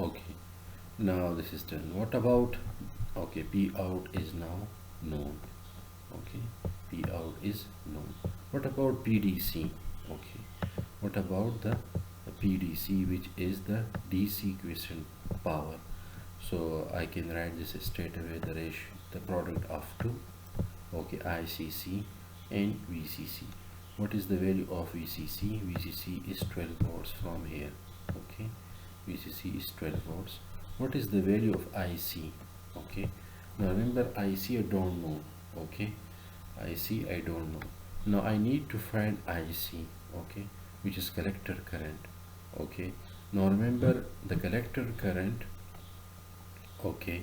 Okay, now this is done. What about, okay, P out is now known. Okay, P out is known. What about PDC? Okay, what about the PDC, which is the DC quiescent power? So I can write this straight away, the ratio, the product of two, okay, ICC and VCC. What is the value of VCC? VCC is 12 volts from here. Okay, VCC is 12 volts. What is the value of IC? Okay, now remember, IC I don't know. Okay, IC I don't know. Now I need to find IC, okay, which is collector current. Okay, now remember, the collector current, okay,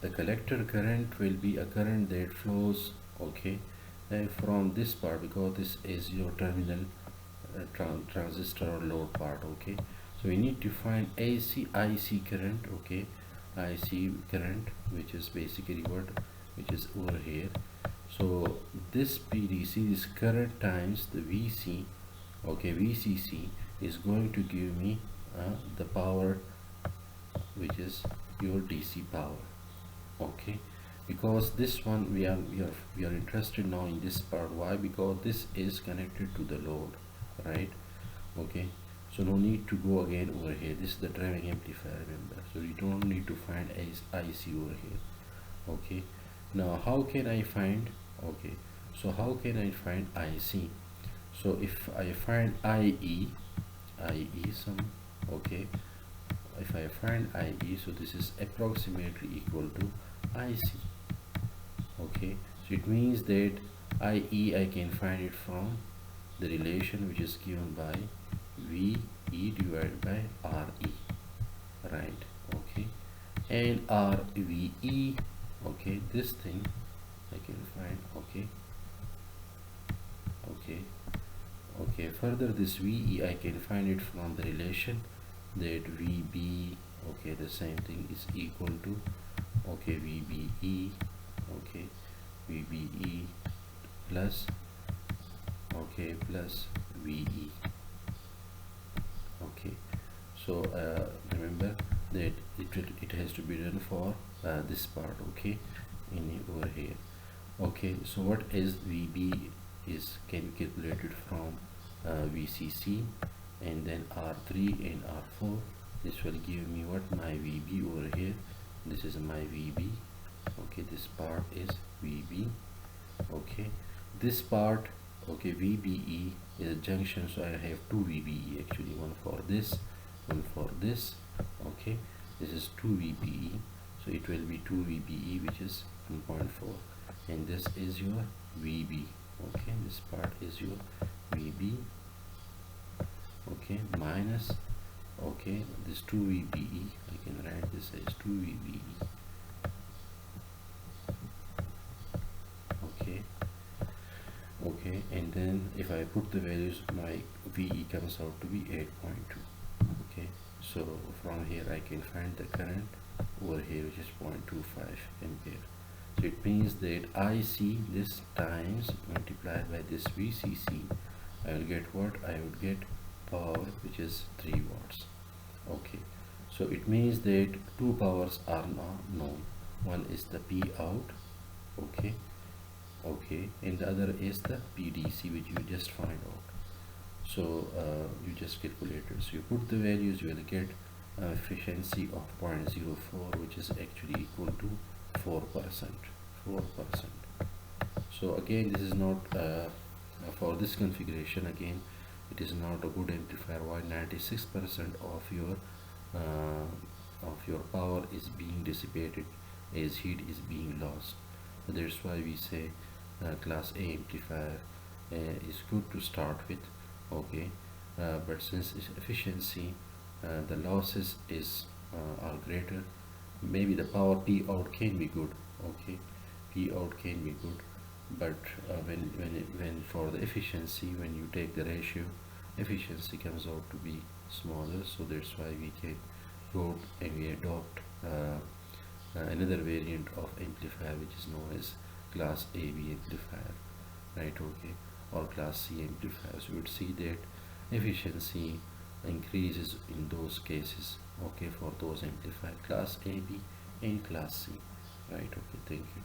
the collector current will be a current that flows, okay, from this part, because this is your terminal transistor or load part. Okay, so we need to find AC IC current. Okay, IC current, which is basically what, which is over here. So this PDC, this current times the VC, okay, VCC is going to give me the power, which is your DC power. Okay, because this one we are interested now in this part. Why? Because this is connected to the load, right? Okay, so no need to go again over here. This is the driving amplifier, remember, so we don't need to find IC over here. Okay, now how can I find, okay, so how can I find IC? So if I find IE some, okay, if I find IE, so this is approximately equal to IC. Okay, so it means that IE I can find it from the relation which is given by VE divided by RE, right? Okay, and RVE, okay, this thing I can find. Okay, okay, okay, further this VE I can find it from the relation that VB, okay, the same thing, is equal to, okay, VBE, okay, VBE plus, okay, plus VE. Okay, so remember that it has to be done for this part. Okay, in over here. Okay, so what is VB is can be calculated from VCC, and then R3 and R4. This will give me what, my VB over here. This is my VB. Okay, this part is VB. Okay, this part, okay, VBE is a junction, so I have two VBE actually, one for this, one for this. Okay, this is 2 VBE, so it will be 2 VBE, which is 1.4, and this is your VB. Okay, this part is your VB, okay, minus, okay, this 2 VBE, I can write this as 2 VBE. Okay, okay, and then if I put the values, my VE comes out to be 8.2. okay, so from here I can find the current over here, which is 0.25 ampere. So it means that IC this times multiplied by this VCC, I will get what? I would get power, which is 3 watts. Okay, so it means that two powers are now known. One is the P out, okay, okay, and the other is the PDC, which you just find out. So you just calculate it. So you put the values, you will get efficiency of 0.04, which is actually equal to 4%. 4%. So again, this is not for this configuration. Again, it is not a good amplifier. Why? 96% of your power is being dissipated as heat is being lost. So that's why we say class A amplifier is good to start with. Okay, but since its efficiency, the losses is are greater. Maybe the power P out can be good. Okay, P out can be good, but when for the efficiency, when you take the ratio, efficiency comes out to be smaller. So that's why we can go and we adopt another variant of amplifier, which is known as class AB amplifier, right? Okay, or class C amplifiers. You would see that efficiency increases in those cases okay, for those amplifier class A, B and class C, right? Okay, thank you.